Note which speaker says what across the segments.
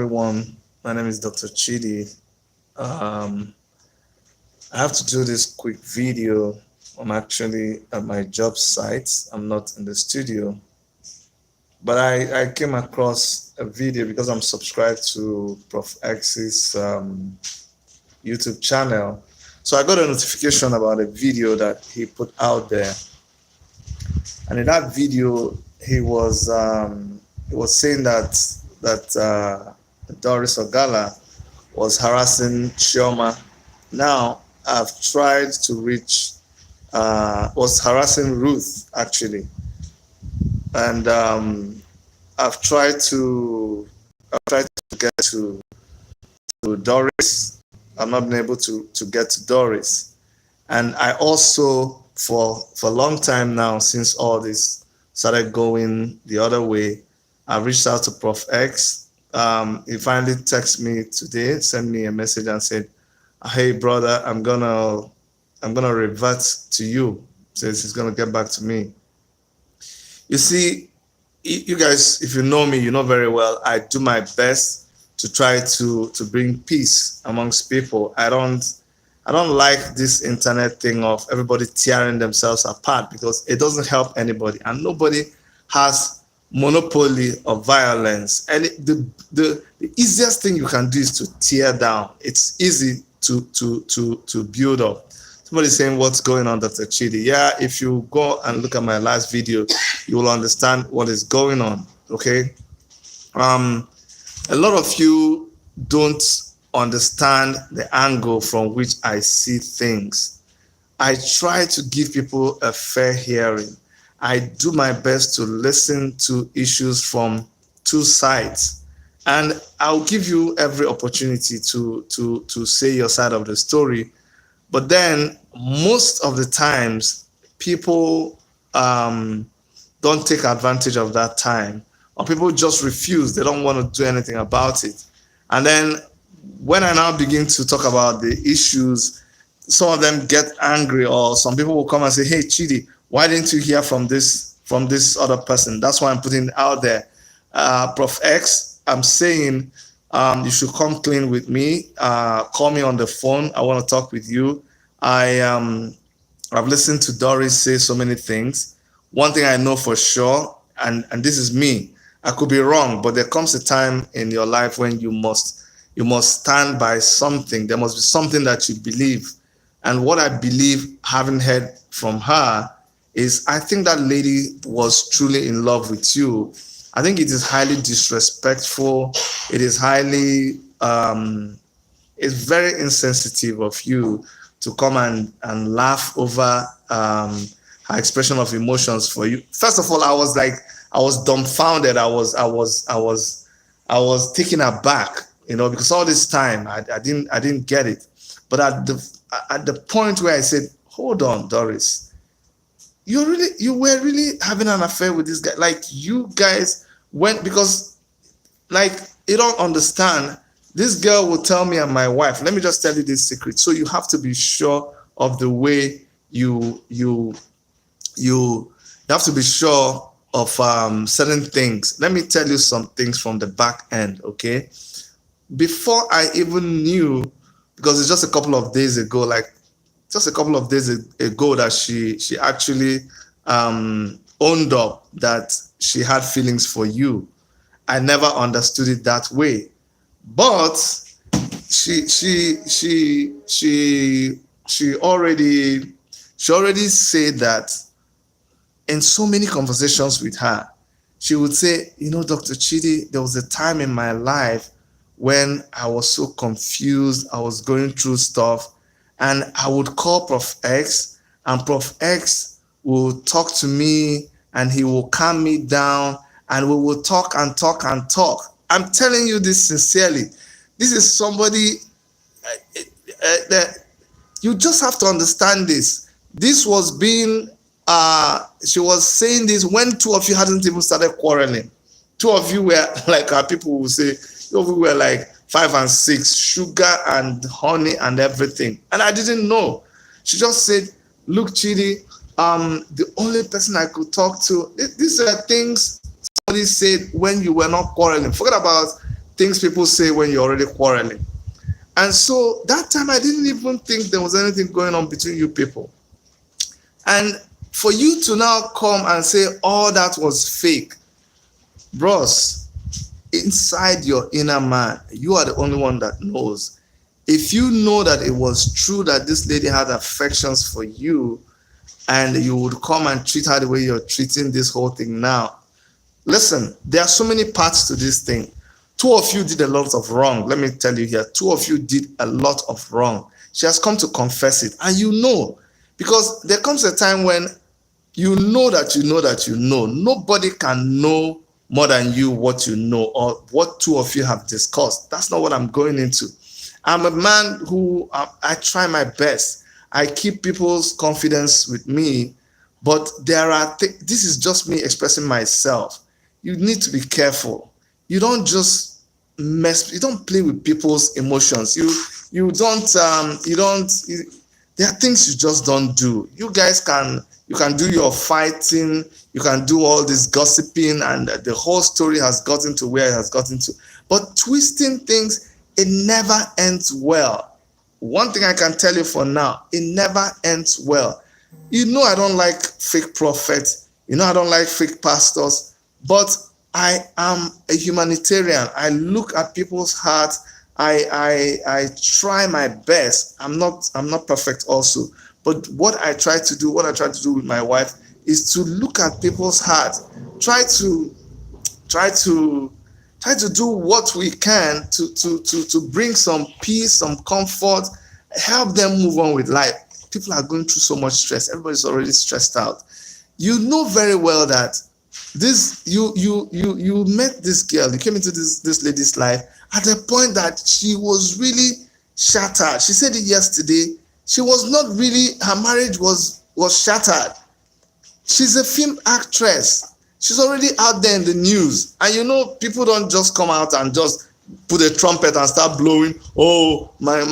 Speaker 1: everyone. My name is Dr. Chidi. Um, I have to do this quick video. I'm actually at my job site. I'm not in the studio, but I came across a video because I'm subscribed to Prof X's YouTube channel. So I got a notification about a video that he put out there, and in that video he was saying that Doris Ogala was harassing Chioma. Now I've tried to reach was harassing Ruth actually, and I've tried to get to Doris. I'm not been able to get to Doris, and I also for a long time now, since all this started going the other way, I reached out to Prof X. He finally texted me today, sent me a message and said, "Hey brother, I'm gonna revert to you." Says he's gonna get back to me. You see, you guys, if you know me, you know very well I do my best to try to bring peace amongst people. I don't like this internet thing of everybody tearing themselves apart, because it doesn't help anybody, and nobody has monopoly of violence. And the easiest thing you can do is to tear down. It's easy to build up. Somebody's saying, "What's going on, Dr. Chidi?" Yeah, if you go and look at my last video, you will understand what is going on. Okay. A lot of you don't understand the angle from which I see things. I try to give people a fair hearing. I do my best to listen to issues from two sides, and I'll give you every opportunity to say your side of the story. But then most of the times people don't take advantage of that time, or people just refuse. They don't want to do anything about it. And then when I now begin to talk about the issues, some of them get angry, or some people will come and say, "Hey Chidi, why didn't you hear from this other person?" That's why I'm putting it out there. Prof X, I'm saying you should come clean with me. Call me on the phone. I want to talk with you. I've listened to Doris say so many things. One thing I know for sure, and this is me, I could be wrong, but there comes a time in your life when you must stand by something. There must be something that you believe. And what I believe, having heard from her, is I think that lady was truly in love with you. I think it is highly disrespectful. It is highly, it's very insensitive of you to come and laugh over her expression of emotions for you. First of all, I was dumbfounded. I was taken aback, because all this time I didn't get it. But at the point where I said, "Hold on, Doris, you were really having an affair with this guy. Like, you guys went, because, like, you don't understand. This girl will tell me and my wife, let me just tell you this secret. So you have to be sure of the way you have to be sure of certain things. Let me tell you some things from the back end, okay? Before I even knew, because it's just a couple of days ago, that she actually owned up that she had feelings for you. I never understood it that way, but she already said that in so many conversations with her. She would say, "Dr. Chidi, there was a time in my life when I was so confused. I was going through stuff, and I would call Prof X, and Prof X will talk to me, and he will calm me down, and we will talk and talk and talk." I'm telling you this sincerely. This is somebody that you just have to understand this. This was being, she was saying this when two of you hadn't even started quarreling. Two of you were, like our people will say, two of you were like 5 and 6, sugar and honey and everything. And I didn't know. She just said, "Look, Chidi, the only person I could talk to," these are things somebody said when you were not quarreling. Forget about things people say when you're already quarreling. And so that time I didn't even think there was anything going on between you people. And for you to now come and say all that was fake, bros, inside your inner man, you are the only one that knows. If you know that it was true that this lady had affections for you, and you would come and treat her the way you're treating this whole thing now. Listen, there are so many parts to this thing. Two of you did a lot of wrong. Let me tell you here, two of you did a lot of wrong. She has come to confess it, and you know, because there comes a time when you know that you know that you know. Nobody can know more than you what you know or what two of you have discussed. That's not what I'm going into. I'm a man who I try my best. I keep people's confidence with me, but there are this is just me expressing myself. You need to be careful. You don't just you don't play with people's emotions. There are things you just don't do. You guys you can do your fighting, you can do all this gossiping, and the whole story has gotten to where it has gotten to. But twisting things, it never ends well. One thing I can tell you for now, it never ends well. You know I don't like fake prophets. You know I don't like fake pastors. But I am a humanitarian. I look at people's hearts. I try my best. I'm not perfect also. But what I try to do with my wife is to look at people's hearts. Try to do what we can to bring some peace, some comfort, help them move on with life. People are going through so much stress. Everybody's already stressed out. You know very well that you met this girl, you came into this lady's life at a point that she was really shattered. She said it yesterday. She was not really, her marriage was shattered. She's a film actress. She's already out there in the news. And you know, people don't just come out and just put a trumpet and start blowing, oh, my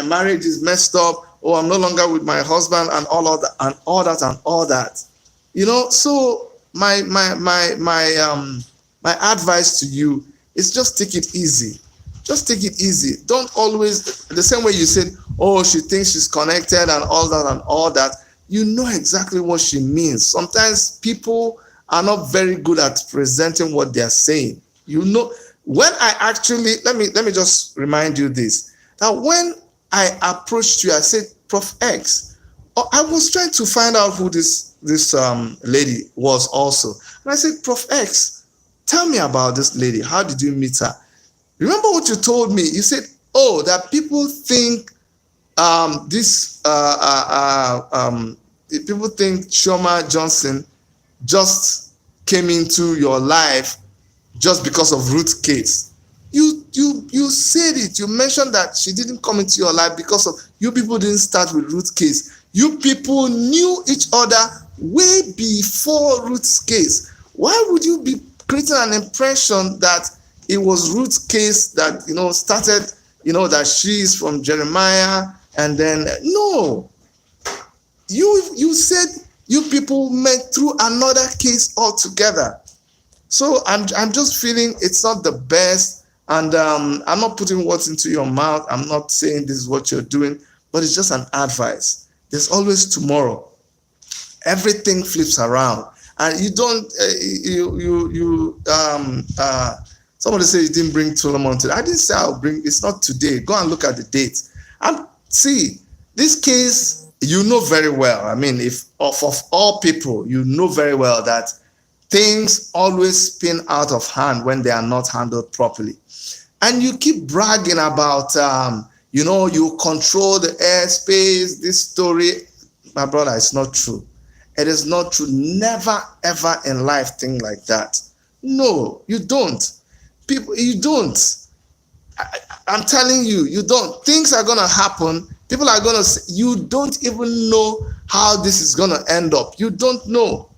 Speaker 1: marriage is messed up, oh, I'm no longer with my husband, and all of that and all that and all that. You know, so my advice to you is just take it easy. Just take it easy. Don't always, the same way you said, oh, she thinks she's connected and all that and all that. You know exactly what she means. Sometimes people are not very good at presenting what they are saying. You know, when I actually, let me just remind you this, that when I approached you, I said, Prof X, I was trying to find out who this lady was also. And I said, Prof X, tell me about this lady. How did you meet her? Remember what you told me? You said, oh, that people think people think Chioma Johnson just came into your life just because of Ruth's case. You said it. You mentioned that she didn't come into your life because of you people didn't start with Ruth's case. You people knew each other way before Ruth's case. Why would you be creating an impression that it was Ruth's case that started, that she's from Jeremiah, and then no. You said you people met through another case altogether. So I'm just feeling it's not the best, and I'm not putting words into your mouth. I'm not saying this is what you're doing, but it's just an advice. There's always tomorrow. Everything flips around, and you don't. Somebody said you didn't bring Solomon today. I didn't say I'll bring. It's not today. Go and look at the date. And see this case. You know very well. I mean, if of all people, you know very well that things always spin out of hand when they are not handled properly. And you keep bragging about, you control the airspace, this story. My brother, it's not true. It is not true. Never, ever in life think like that. No, you don't. You don't. I'm telling you, you don't. Things are going to happen. People are going to say, you don't even know how this is going to end up. You don't know.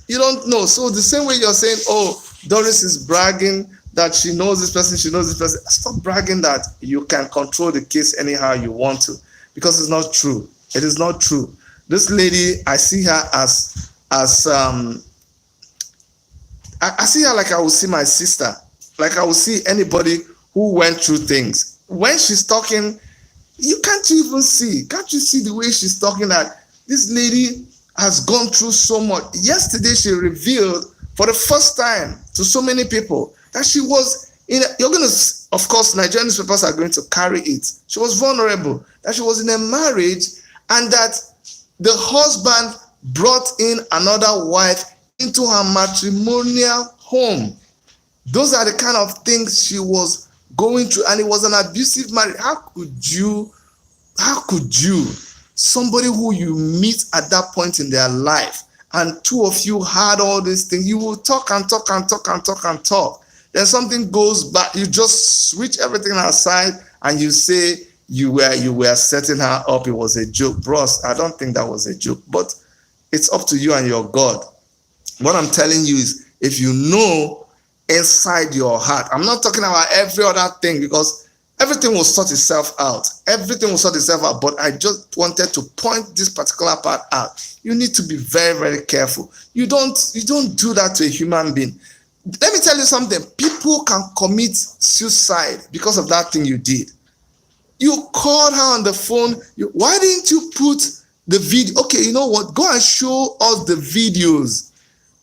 Speaker 1: You don't know. So the same way you're saying, oh, Doris is bragging that she knows this person, she knows this person. Stop bragging that you can control the case anyhow you want to, because it's not true. It is not true. This lady, I see her I see her like I would see my sister, like I would see anybody who went through things. When she's talking, you can't even see. Can't you see the way she's talking that this lady has gone through so much? Yesterday, she revealed for the first time to so many people that she was in you're going to, of course, Nigerian newspapers are going to carry it. She was vulnerable, that she was in a marriage and that the husband brought in another wife into her matrimonial home. Those are the kind of things she was going through, and it was an abusive marriage. How could you, somebody who you meet at that point in their life, and two of you had all these things, you will talk and talk and talk and talk and talk. Then something goes back, you just switch everything aside and you say you were setting her up. It was a joke. Bros, I don't think that was a joke, but it's up to you and your God. What I'm telling you is, if you know inside your heart, I'm not talking about every other thing, because everything will sort itself out. Everything will sort itself out. But I just wanted to point this particular part out. You need to be very, very careful. You don't do that to a human being. Let me tell you something. People can commit suicide because of that thing you did. You called her on the phone. Why didn't you put the video? Okay, you know what? Go and show us the videos.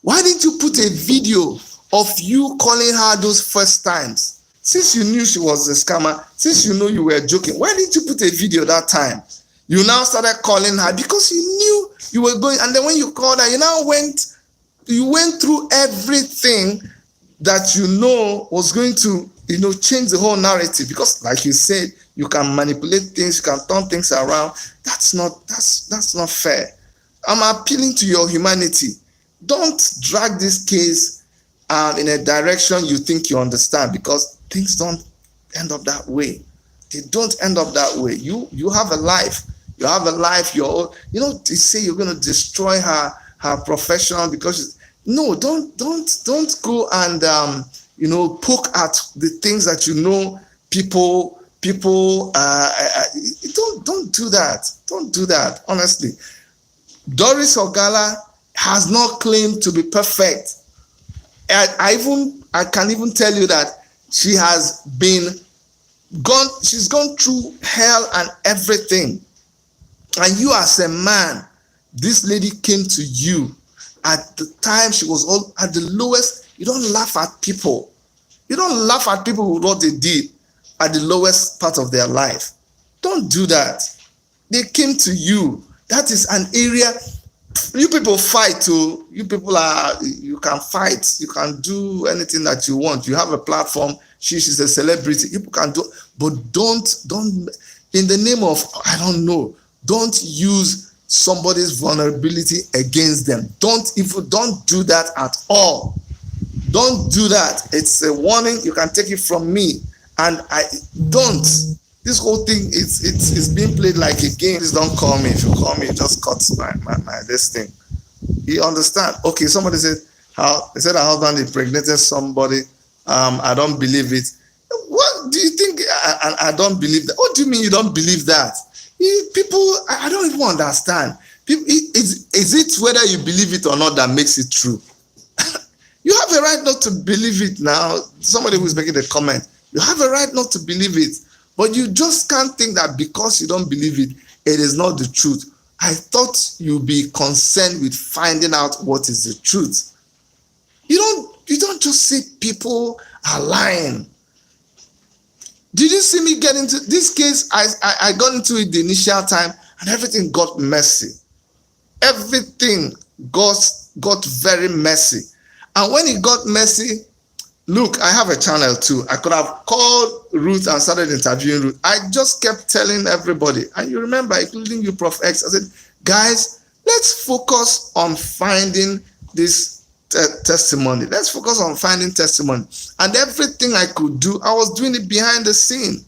Speaker 1: Why didn't you put a video of you calling her those first times? Since you knew she was a scammer, since you know you were joking, why didn't you put a video that time? You now started calling her because you knew you were going. And then when you called her, you went through everything that you know was going to, change the whole narrative. Because like you said, you can manipulate things, you can turn things around. That's not fair. I'm appealing to your humanity. Don't drag this case in a direction you think you understand, because things don't end up that way. They don't end up that way. You have a life. You have a life. They say you're going to destroy her profession because no, don't go and poke at the things that people don't do that. Don't do that. Honestly, Doris Ogala has not claimed to be perfect. I can even tell you that she's gone through hell and everything. And you, as a man, this lady came to you at the time she was all at the lowest. You don't laugh at people. You don't laugh at people with what they did at the lowest part of their life. Don't do that. They came to you. That is an area. You people fight too. You can fight. You can do anything that you want. You have a platform. She's a celebrity. You can do, but don't, in the name of, I don't know, don't use somebody's vulnerability against them. Don't do that at all. Don't do that. It's a warning. You can take it from me. And don't. This whole thing it's being played like a game. Please don't call me. If you call me, just cut my this thing. You understand? Okay, somebody said they said her husband impregnated somebody. I don't believe it. What do you think? I don't believe that. What do you mean you don't believe that? People, I don't even understand. People, is it whether you believe it or not that makes it true? You have a right not to believe it now. Somebody who's making a comment, you have a right not to believe it. But you just can't think that because you don't believe it, it is not the truth. I thought you'd be concerned with finding out what is the truth. You don't just say people are lying. Did you see me get into this case? I got into it the initial time and everything got messy. Everything got very messy. And when it got messy, look, I have a channel too. I could have called Ruth and started interviewing Ruth. I just kept telling everybody, and you remember, including you, Prof X, I said, guys, let's focus on finding this testimony. Let's focus on finding testimony. And everything I could do, I was doing it behind the scene.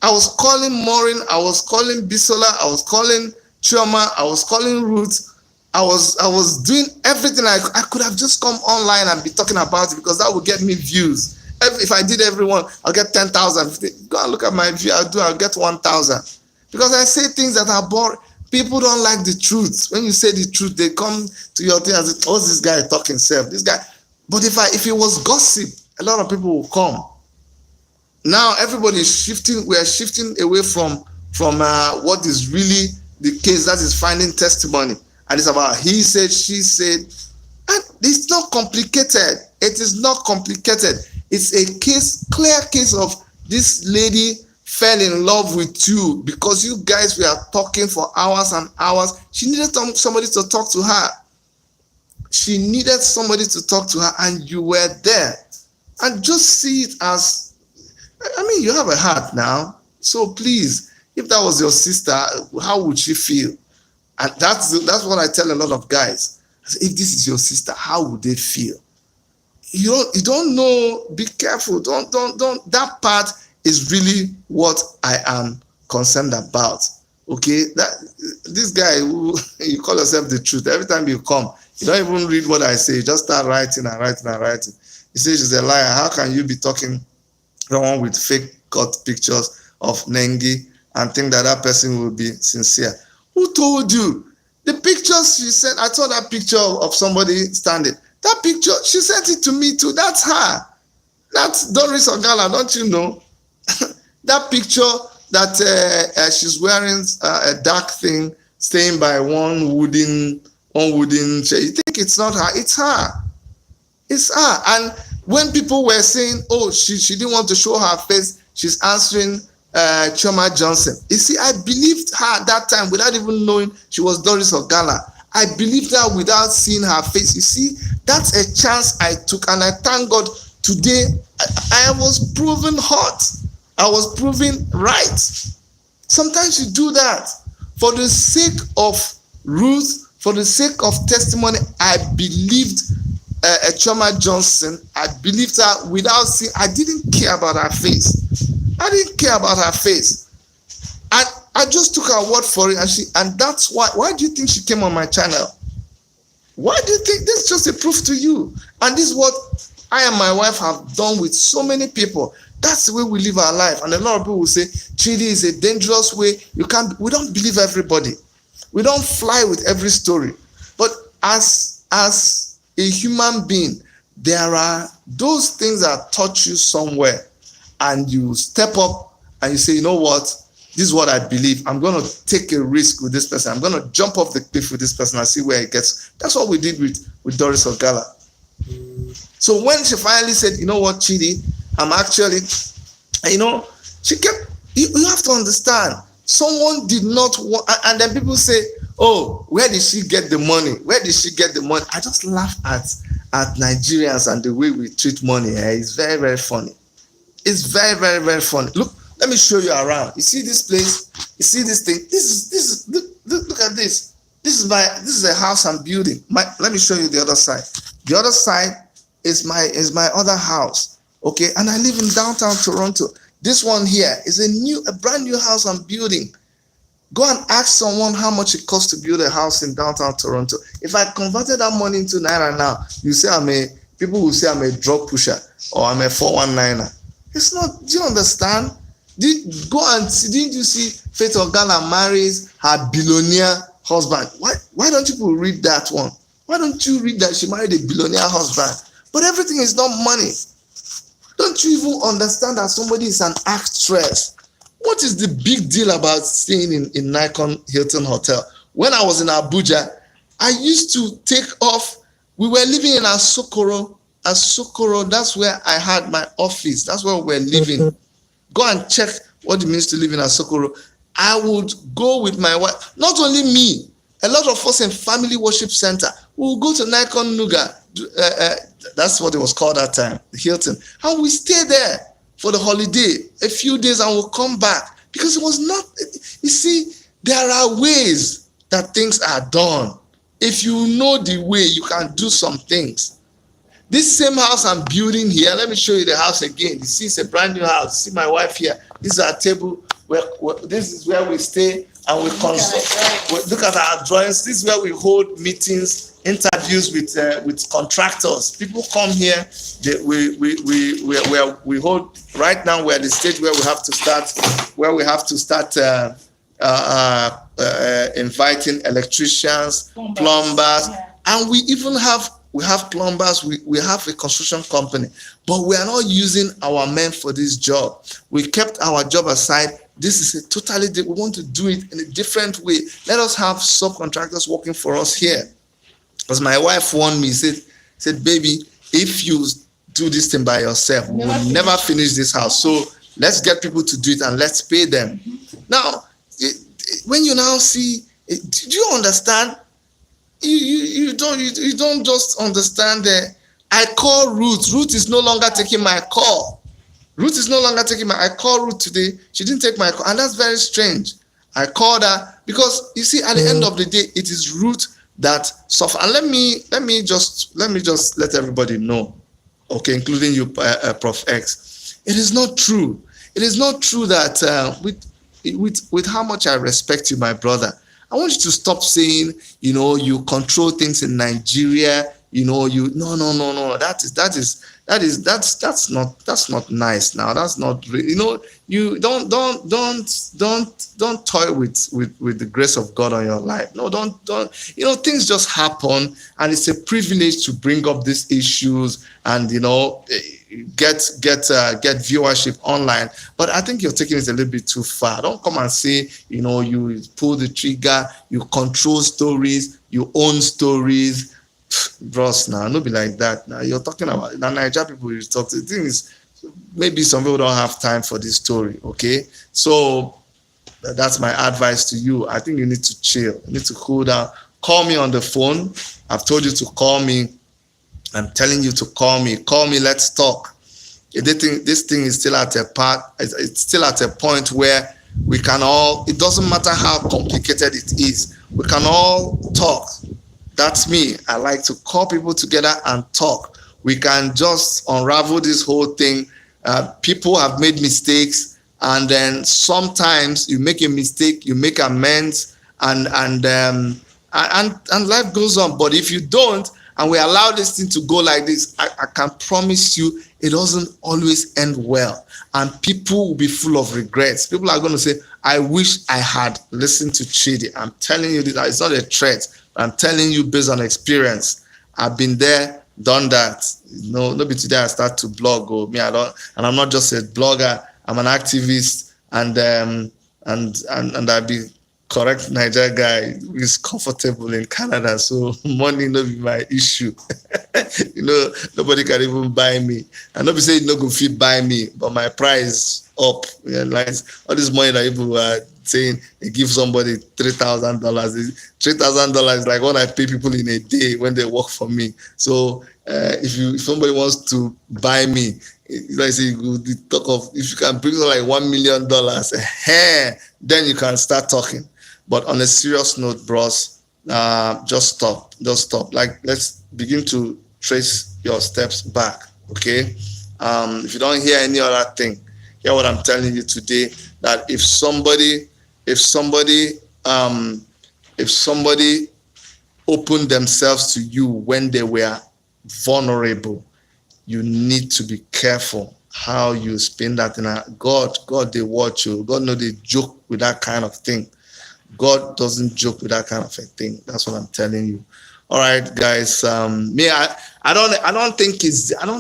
Speaker 1: I was calling Maureen, I was calling Bisola, I was calling Chioma, I was calling Ruth. I was doing everything I could have just come online and be talking about it, because that would get me views. If I did everyone, I'll get 10,000. Go and look at my view. I'll get 1,000. Because I say things that are boring. People don't like the truth. When you say the truth, they come to your thing and say, "What's this guy talking self? This guy." But if it was gossip, a lot of people will come. now everybody is shifting. We are shifting away from what is really the case, that is finding testimony, and it's about he said, she said, and it's not complicated. It is not complicated. It's a clear case of this lady fell in love with you because you guys were talking for hours and hours. She needed somebody to talk to her. She needed somebody to talk to her, and you were there. And just see it as, I mean, you have a heart now. So please, if that was your sister, how would she feel? And that's what I tell a lot of guys. If this is your sister, how would they feel? You don't know. Be careful. Don't. That part is really what I am concerned about. Okay, this guy who you call yourself the truth. Every time you come, you don't even read what I say. You just start writing and writing and writing. You say she's a liar. How can you be talking someone with fake cut pictures of Nengi and think that person will be sincere? Who told you? The pictures she sent, I saw that picture of somebody standing. That picture, she sent it to me too. That's her. That's Doris Ogala, don't you know? That picture that she's wearing a dark thing, staying by one wooden chair. You think it's not her? It's her. It's her. And when people were saying, oh, she didn't want to show her face, she's answering Chioma Johnson. You see, I believed her that time without even knowing she was Doris Ogala. I believed her without seeing her face. You see, that's a chance I took, and I thank God today I was proven hot. I was proven right. Sometimes you do that for the sake of Ruth, for the sake of testimony. I believed Chioma Johnson. I believed her without seeing. I didn't care about her face. I didn't care about her face. I just took her word for it, and that's why. Why do you think she came on my channel? Why do you think? This is just a proof to you, and this is what I and my wife have done with so many people. That's the way we live our life. And a lot of people will say, Chidi is a dangerous way. We don't believe everybody. We don't fly with every story. But as a human being, there are those things that touch you somewhere, and you step up and you say, you know what? This is what I believe. I'm going to take a risk with this person. I'm going to jump off the cliff with this person and see where it gets. That's what we did with Doris Ogala. So when she finally said, you know what, Chidi, I'm actually, she kept, you have to understand, someone did not want, and then people say, oh, where did she get the money? Where did she get the money? I just laugh at Nigerians and the way we treat money. It's very, very funny. It's very, very, very funny. Look, let me show you around. You see this place? You see this thing? Look at this. This is a house I'm building. Let me show you the other side. The other side is my other house. Okay, and I live in downtown Toronto. This one here is a brand new house I'm building. Go and ask someone how much it costs to build a house in downtown Toronto. If I converted that money into Naira now, people will say I'm a drug pusher or I'm a 419er. It's not, do you understand? Didn't you see Faith Ogala marries her billionaire husband? Why don't people read that one? Why don't you read that she married a billionaire husband? But everything is not money. Don't you even understand that somebody is an actress? What is the big deal about staying in Nikon Hilton Hotel? When I was in Abuja, I used to take off. We were living in Asokoro. That's where I had my office. That's where we were living. Go and check what it means to live in Asokoro. I would go with my wife. Not only me, a lot of us in Family Worship Center. We would go to Nikon Nuga. That's what it was called that time, the Hilton. And we stay there for the holiday, a few days, and we'll come back. Because it was not, you see, there are ways that things are done. If you know the way, you can do some things. This same house I'm building here, let me show you the house again. You see, it's a brand new house. See my wife here. This is our table. This is where we stay and we consult. Look at our drawings. This is where we hold meetings, interviews with contractors. People come here. We hold. Right now, we're at the stage where we have to start. Inviting electricians, plumbers, and we even have we have plumbers, we have a construction company, but we are not using our men for this job. We kept our job aside. This is a totally we want to do it in a different way. Let us have subcontractors working for us here. Because my wife warned me, said, baby, if you do this thing by yourself, we will never finish this house. So let's get people to do it and let's pay them. Now, when you now see, do you understand? You don't just understand that. I call Ruth. Ruth is no longer taking my call. I called Ruth today. She didn't take my call, and that's very strange. I called her because you see, at the end of the day, it is Ruth that suffer. And let me just let everybody know, okay, including you, Prof X. It is not true. It is not true that with how much I respect you, my brother, I want you to stop saying, you control things in Nigeria. No. That's not nice. Now that's not. You don't toy with the grace of God on your life. No, don't. Things just happen, and it's a privilege to bring up these issues and get viewership online. But I think you're taking it a little bit too far. Don't come and say, you pull the trigger, you control stories, you own stories. Bros, now, no be like that. Now you're talking about the Nigeria people you talk to. The thing is, maybe some people don't have time for this story, okay? So that's my advice to you. I think you need to chill. You need to cool down. Call me on the phone. I've told you to call me. I'm telling you to call me. Call me, let's talk. This thing is still at a part, it's still at a point where we can all, it doesn't matter how complicated it is, we can all talk. That's me. I like to call people together and talk. We can just unravel this whole thing. People have made mistakes, and then sometimes you make a mistake, you make amends, and life goes on. But if you don't, and we allow this thing to go like this, I can promise you it doesn't always end well. And people will be full of regrets. People are going to say, I wish I had listened to Chidi. I'm telling you this, it's not a threat. I'm telling you based on experience. I've been there, done that. Nobody today I start to blog. And I'm not just a blogger. I'm an activist, and I be correct Niger guy who is comfortable in Canada. So money no be my issue. Nobody can even buy me. And nobody say no go fit buy me, but my price up. Like all this money that people are saying they give somebody $3,000. $3,000 is like what I pay people in a day when they work for me. So if somebody wants to buy me, like say you talk of if you can bring like $1 million, then you can start talking. But on a serious note, bros, just stop. Like, let's begin to trace your steps back, okay? If you don't hear any other thing, hear what I'm telling you today, that if somebody opened themselves to you when they were vulnerable, you need to be careful how you spin that in. God, they watch you. God know they joke with that kind of thing. God doesn't joke with that kind of a thing. That's what I'm telling you. All right, guys. I don't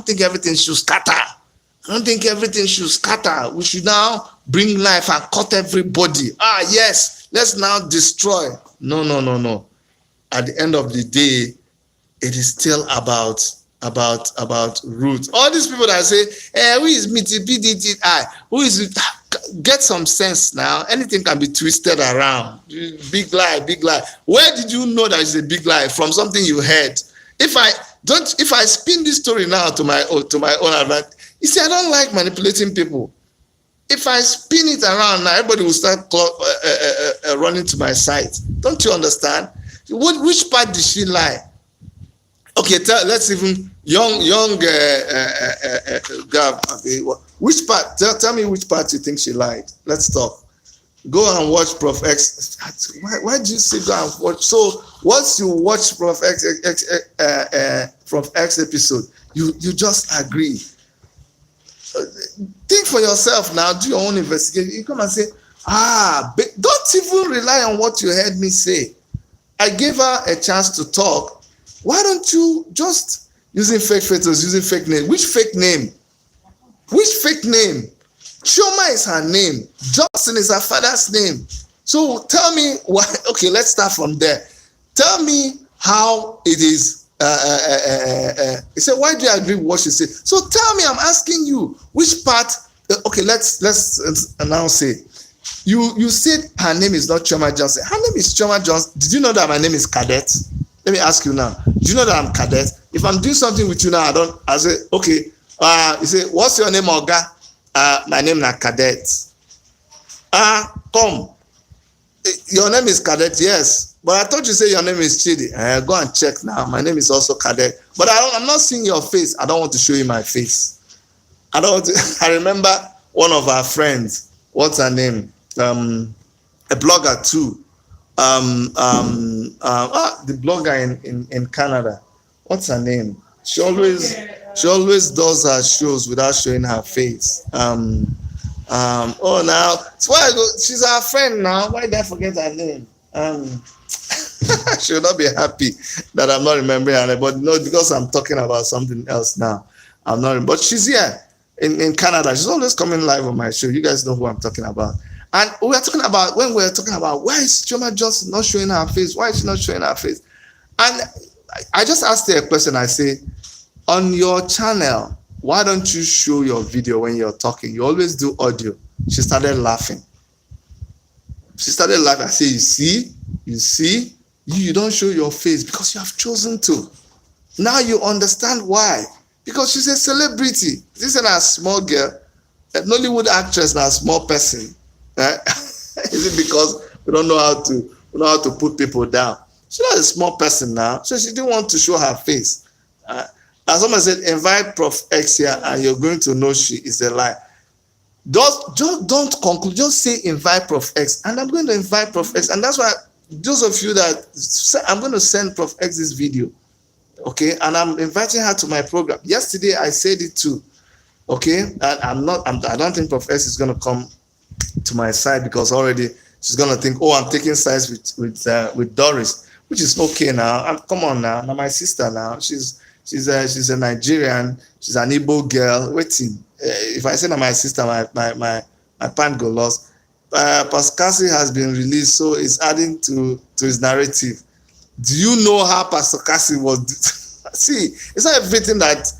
Speaker 1: think everything should scatter. We should now bring life and cut everybody. Yes, let's now destroy. No. At the end of the day, it is still about roots. All these people that say, who is Miti BDTI? Who is it? Get some sense now. Anything can be twisted around. Big lie. Where did you know that it's a big lie? From something you heard. If I spin this story now to my own advantage, you see, I don't like manipulating people. If I spin it around now, everybody will start running to my site. Don't you understand? Which part did she lie? Okay, let's even young Gav. Okay, which part? Tell me which part you think she lied. Let's talk. Go and watch Prof X. Why do you say go and watch? So once you watch Prof X episode, you just agree. Think for yourself now. Do your own investigation. You come and say, don't even rely on what you heard me say. I gave her a chance to talk. Why don't you just using fake photos, using fake name? Which fake name? Which fake name? Chioma is her name. Johnson is her father's name. So tell me why. Okay, let's start from there. Tell me how it is. He said, why do you agree with what she said? So tell me, I'm asking you, which part? Okay, let's now say you said her name is not Chioma Johnson. Her name is Chioma Johnson. Did you know that my name is Cadet? Let me ask you now. Do you know that I'm Cadet? If I'm doing something with you now, I say, okay. You say, what's your name, Oga? My name is Cadet. Come. Your name is Cadet, yes. But I thought you say your name is Chidi. Go and check now. My name is also Cadet. But I'm not seeing your face. I don't want to show you my face. I don't want to. I remember one of our friends. What's her name? A blogger too. The blogger in Canada. What's her name? She always does her shows without showing her face. Oh, now so why I go, she's our friend now. Why did I forget her name? She will not be happy that I'm not remembering her name, but no, because I'm talking about something else now. I'm not, but she's here in Canada. She's always coming live on my show. You guys know who I'm talking about. And we're talking about why is Chioma Johnson not showing her face? Why is she not showing her face? And I just asked her a question. I say, on your channel, why don't you show your video when you're talking? You always do audio. She started laughing. I say, you see, you don't show your face because you have chosen to. Now you understand why. Because she's a celebrity. This is a small girl, a Nollywood actress, and a small person. Is it because we don't know how to put people down? She's not a small person now, so she didn't want to show her face. As someone said, invite Prof X here and you're going to know she is a lie. Just don't conclude. Just say invite Prof X, and I'm going to invite Prof X. And that's why those of you that I'm going to send Prof X this video, okay? And I'm inviting her to my program. Yesterday I said it too, okay? And I don't think Prof X is going to come to my side because already she's going to think, oh, I'm taking sides with Doris, which is okay now. Come on now, my sister now. She's a Nigerian. She's an Igbo girl. Waiting. If I say that my sister, my pant go lost. Pastor Cassie has been released, so it's adding to his narrative. Do you know how Pastor Cassie was? See, it's not everything that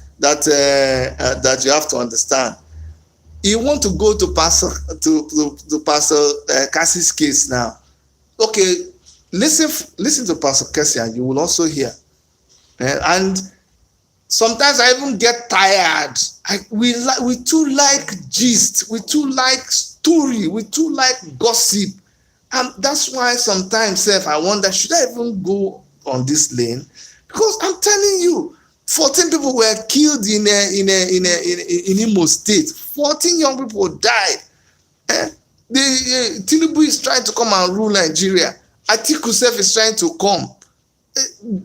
Speaker 1: you have to understand. You want to go to Pastor Cassie's case now. Okay, listen to Pastor Cassie, and you will also hear. And sometimes I even get tired. We too like gist. We too like story. We too like gossip. And that's why sometimes I wonder, should I even go on this lane? Because I'm telling you, 14 people were killed in Imo State. 14 young people died. Tinubu is trying to come and rule Nigeria. Atiku is trying to come.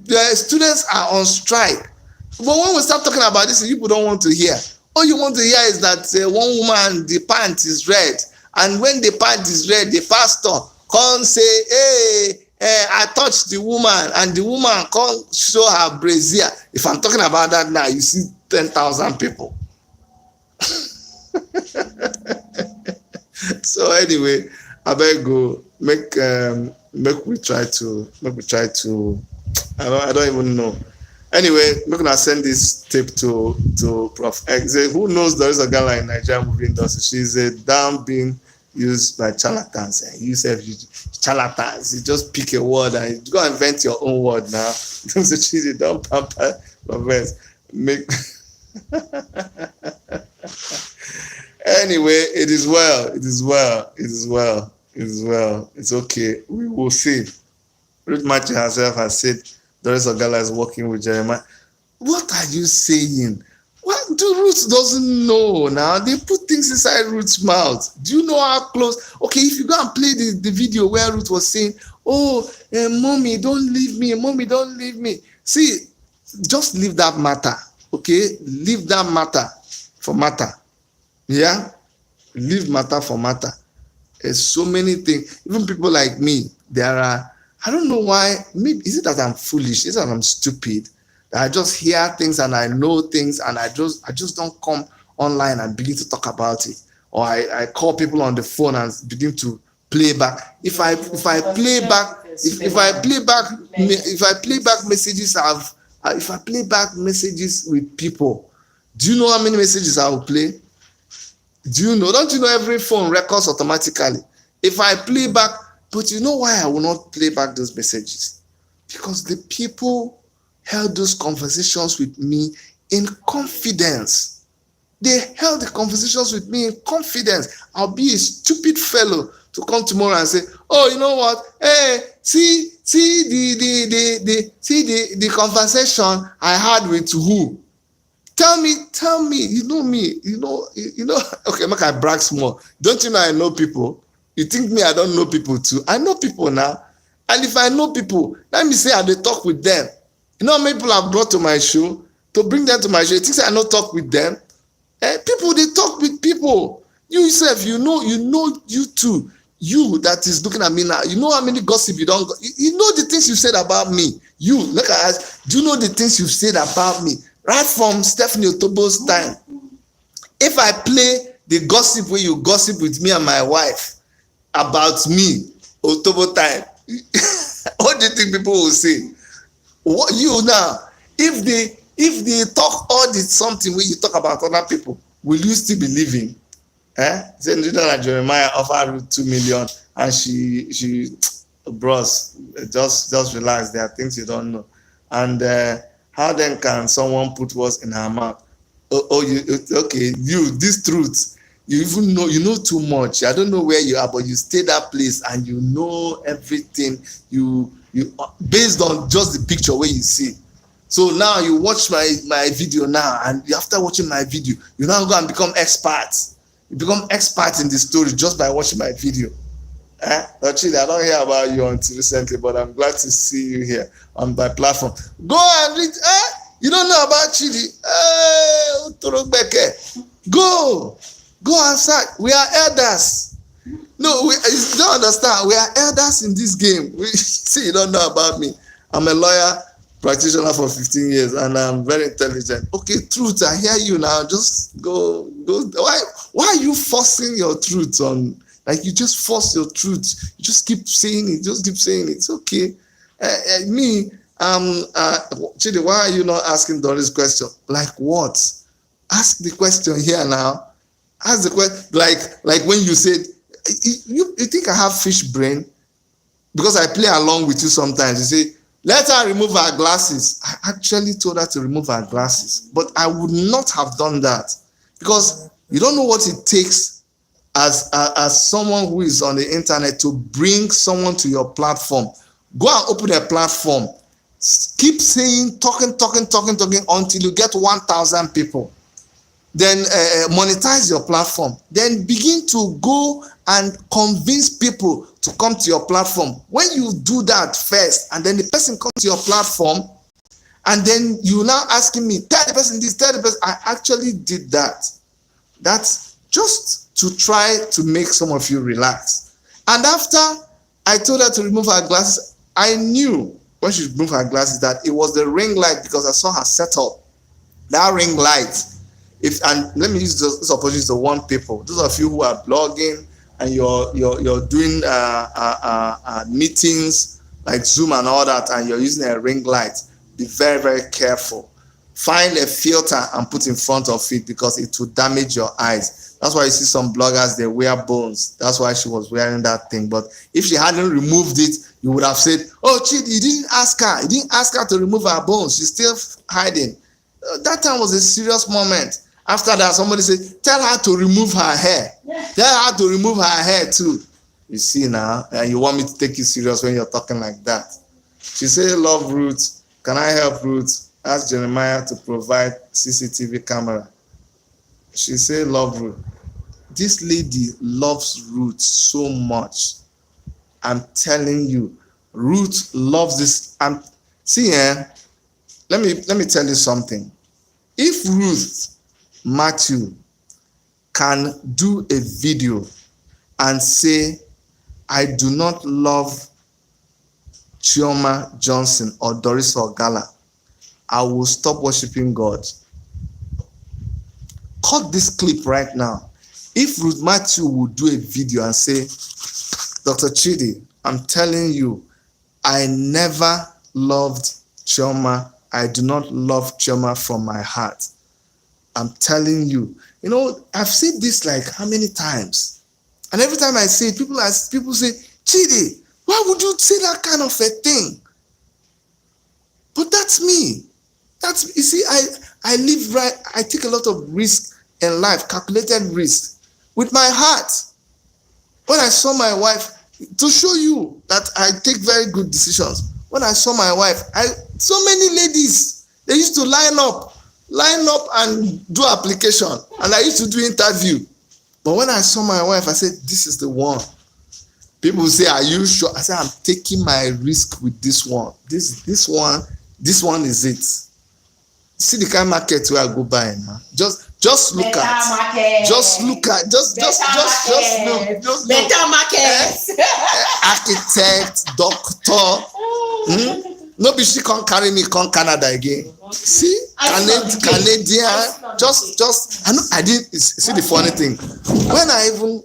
Speaker 1: The students are on strike. But when we start talking about this, people don't want to hear. All you want to hear is that one woman, the pant is red. And when the pant is red, the pastor can't say, hey, I touched the woman. And the woman can't show her brazier. If I'm talking about that now, you see 10,000 people. So anyway, I better go make we try to I don't even know. Anyway, we're gonna send this tape to Prof X. Who knows there is a girl in Nigerian movie industry? She's a damn being used by charlatans. And you say charlatans, you just pick a word and you go invent your own word now. Don't say cheesy, don't pamper Prof. Make anyway, it is well. It's okay. We will see. Ruth Machi herself has said Doris Ogala is working with Jeremiah. What are you saying? What do Ruth doesn't know now? They put things inside Ruth's mouth. Do you know how close? Okay, if you go and play the video where Ruth was saying, oh, mommy, don't leave me. Mommy, don't leave me. See, just leave that matter. Okay? Leave that matter for matter. Yeah? Leave matter for matter. There's so many things. Even people like me, there are I don't know why. Maybe is it that I'm foolish? Is it that I'm stupid? That I just hear things and I know things and I just don't come online and begin to talk about it. Or I call people on the phone and begin to play back. If I play back messages if I play back messages with people, do you know how many messages I will play? Do you know? Don't you know every phone records automatically? If I play back, but you know why I will not play back those messages? Because the people held those conversations with me in confidence. They held the conversations with me in confidence. I'll be a stupid fellow to come tomorrow and say, oh, you know what? Hey, see the conversation I had with who? Tell me, you know me, okay, make I brag small. Don't you know I know people? You think me I don't know people too? I know people now. And if I know people, let me say I dey talk with them. You know how many people I've brought to my show, to bring them to my show? You think I no talk with them? People, they talk with people. You yourself, you know you too. You that is looking at me now, you know how many gossip you don't, you know the things you said about me. You, look at us, do you know the things you've said about me? Right from Stephanie Otobo's time. If I play the gossip where you gossip with me and my wife about me, Otobo time, what do you think people will say? What you now? If they talk all this something where you talk about other people, will you still be living? Say you know that Jeremiah offered Ruth 2 million and she bros, just relax. There are things you don't know. And how then can someone put words in her mouth? You this truth, you even know, you know too much. I don't know where you are, but you stay that place and you know everything. You based on just the picture where you see. So now you watch my video now, and after watching my video, you now go and become experts. You become experts in the story just by watching my video. Actually, I don't hear about you until recently, but I'm glad to see you here on my platform. Go and read. You don't know about Chidi. Go and search. We are elders. No, you don't understand. We are elders in this game. See, you don't know about me. I'm a lawyer practitioner for 15 years and I'm very intelligent. Okay, truth, I hear you now. Just go. Why are you forcing your truth on? Like, you just force your truth. You just keep saying it. It's okay. Chidi, why are you not asking Doris question? Like what? Ask the question here now. Ask the question. Like when you said, you think I have fish brain? Because I play along with you sometimes. You say, let her remove her glasses. I actually told her to remove her glasses. But I would not have done that. Because you don't know what it takes as someone who is on the internet to bring someone to your platform. Go and open a platform. Keep saying, talking until you get 1,000 people. Then monetize your platform. Then begin to go and convince people to come to your platform. When you do that first, and then the person comes to your platform, and then you now asking me, tell the person this, tell the person. I actually did that. That's just to try to make some of you relax. And after I told her to remove her glasses, I knew when she removed her glasses that it was the ring light, because I saw her setup. That ring light. And let me use this opportunity to warn people. Those of you who are blogging and you're doing meetings like Zoom and all that, and you're using a ring light, be very, very careful. Find a filter and put in front of it, because it will damage your eyes. That's why you see some bloggers, they wear bones. That's why she was wearing that thing. But if she hadn't removed it, you would have said, oh, Chidi, you didn't ask her. You didn't ask her to remove her bones. She's still hiding. That time was a serious moment. After that, somebody said, tell her to remove her hair. Tell her to remove her hair too. You see now, and you want me to take you serious when you're talking like that. She said, love Ruth. Can I help Ruth? Ask Jeremiah to provide CCTV camera. She said, love Ruth. This lady loves Ruth so much. I'm telling you, Ruth loves this. Let me tell you something. If Ruth Matthew can do a video and say, I do not love Chioma Johnson or Doris Ogala, I will stop worshiping God. Cut this clip right now. If Ruth Matthew would do a video and say, Dr. Chidi, I'm telling you, I never loved Chioma. I do not love Chioma from my heart. I'm telling you. You know, I've said this like how many times? And every time I say it, people say, Chidi, why would you say that kind of a thing? But that's me. You see, I live right, I take a lot of risk in life, calculated risk, with my heart. When I saw my wife, to show you that I take very good decisions, when I saw my wife, so many ladies, they used to line up and do application, and I used to do interview. But when I saw my wife, I said, this is the one. People say, are you sure? I said, I'm taking my risk with this one. This one is it. See the kind of market where I go buy, man. Just look better at market. Just look at just look.
Speaker 2: Better market.
Speaker 1: Architect, doctor. No be she can't carry me come Canada again. See, Canadian. Just I didn't see the funny thing. When I even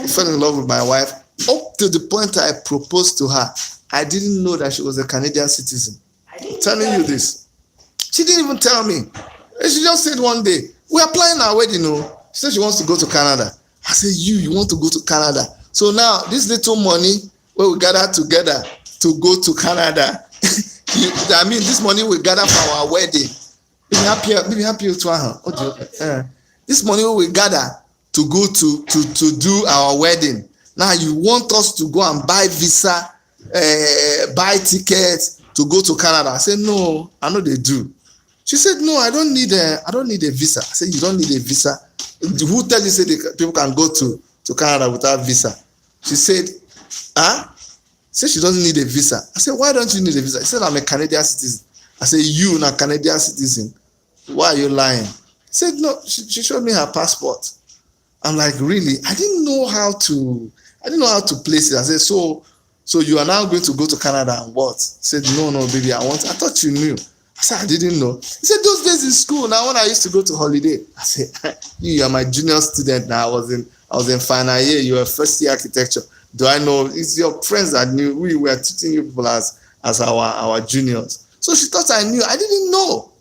Speaker 1: fell in love with my wife, up to the point I proposed to her, I didn't know that she was a Canadian citizen. I'm telling you this. She didn't even tell me. She just said one day, we are planning our wedding. She said she wants to go to Canada. I said, you want to go to Canada? So now this little money where we gather together to go to Canada, I mean, this money we gather for our wedding. Happy to this money we gather to go to do our wedding. Now you want us to go and buy visa, buy tickets to go to Canada. I said, no, I know they do. She said, no, I don't need a visa. I said, you don't need a visa. Who tell you say people can go to Canada without visa? She said, She said she doesn't need a visa. I said, why don't you need a visa? She said, I'm a Canadian citizen. I said, you not Canadian citizen. Why are you lying? She said, no, she showed me her passport. I'm like, really? I didn't know how to place it. I said, so you are now going to go to Canada and what? She said, no, baby, I thought you knew. I said, I didn't know. He said, those days in school, now when I used to go to holiday. I said, you are my junior student now. I was in final year. You were first year architecture. Do I know? It's your friends that knew. We were treating you people as our juniors. So she thought I knew. I didn't know.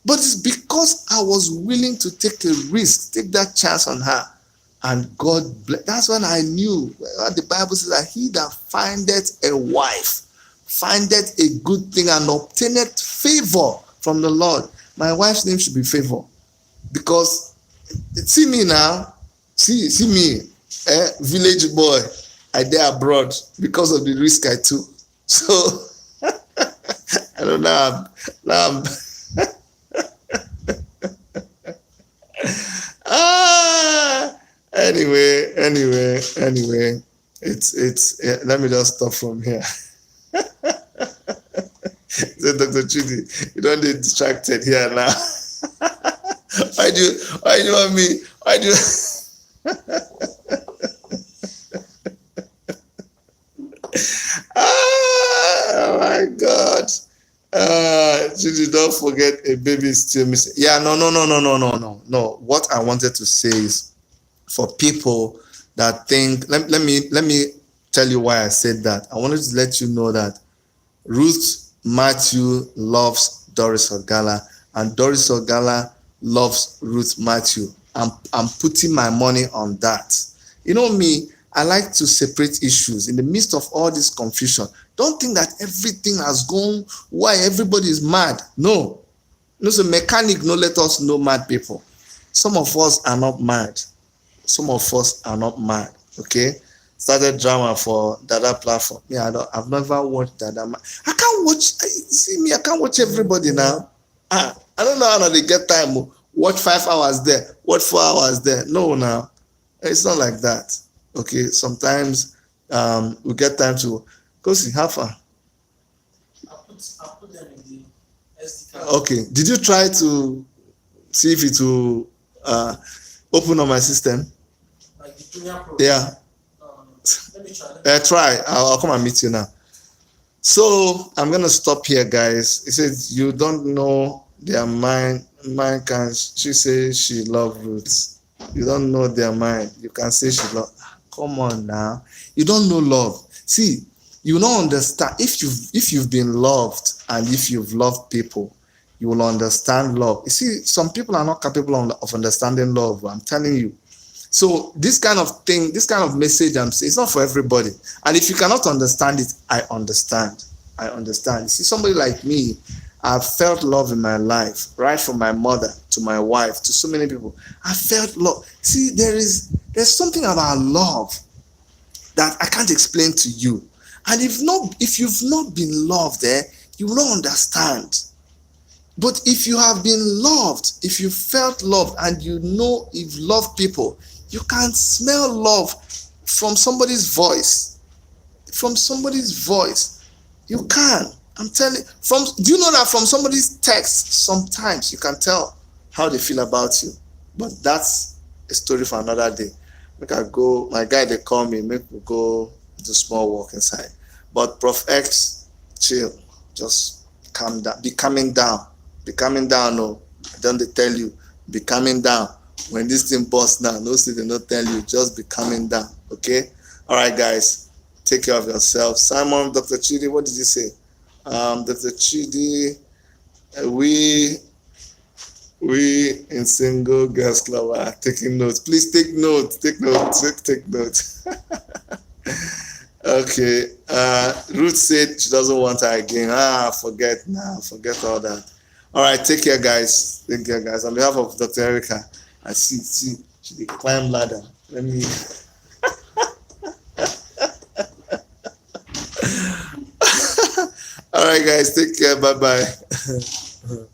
Speaker 1: But it's because I was willing to take a risk, take that chance on her. And God bless. That's when I knew. The Bible says that he that findeth a wife findeth a good thing and obtaineth favor from the Lord. My wife's name should be Favor. Because, see me now. See me. Village boy. I dare abroad because of the risk I took. So, I don't know. Now I'm Anyway. It's let me just stop from here. So Dr. Chidi, you don't get distracted here now. Why do you want me? Why do you oh my God. Chidi, don't forget a baby is still missing. Yeah, no. What I wanted to say is for people that think, let me tell you why I said that. I wanted to let you know that Ruth Matthew loves Doris Ogala and Doris Ogala loves Ruth Matthew. I'm putting my money on that. You know me, I like to separate issues in the midst of all this confusion. Don't think that everything has gone, why everybody is mad. No. So mechanic, no, let us know mad people. Some of us are not mad. Okay? Started drama for Dada platform. Yeah, I've never watched Dada. I can't watch everybody now. I don't know how they get time. Watch 5 hours there, watch 4 hours there. No, now. It's not like that. Okay, sometimes we get time to go see how far.
Speaker 2: I'll put them in the SD card.
Speaker 1: Okay, did you try to see if it will open on my system?
Speaker 2: Like the Junior Pro?
Speaker 1: Yeah.
Speaker 2: Let me try.
Speaker 1: Try. I'll come and meet you now. So I'm gonna stop here, guys. It says you don't know their mind. Mind can she say she love Roots? You don't know their mind. You can say she love. Come on now. You don't know love. See, you don't understand. If you've been loved and if you've loved people, you will understand love. You see, some people are not capable of understanding love. I'm telling you. So this kind of thing, this kind of message I'm saying, it's not for everybody. And if you cannot understand it, I understand. I understand. See, somebody like me, I've felt love in my life, right from my mother to my wife to so many people. I felt love. See, there's something about love that I can't explain to you. And if you've not been loved there, you will not understand. But if you have been loved, if you felt loved and you know you've loved people, you can smell love from somebody's voice. From somebody's voice. You can. I'm telling do you know that from somebody's text, sometimes you can tell how they feel about you. But that's a story for another day. Make I go, my guy they call me, make we go do small walk inside. But Prof X, chill. Just calm down. Be calming down. Be calming down, no. Don't they tell you? Be calming down. When this thing busts now, no say they not tell you, just be calming down. Okay? Alright guys. Take care of yourself. Simon, Dr. Chidi, what did you say? Dr. Chidi, we in single girls club are taking notes. Please take notes. Take notes. Take notes. Okay. Ruth said she doesn't want her again. Forget now. Forget all that. All right. Take care, guys. Take care, guys. On behalf of Dr. Erica, I see she did climb ladder. Let me. All right, guys. Take care. Bye bye.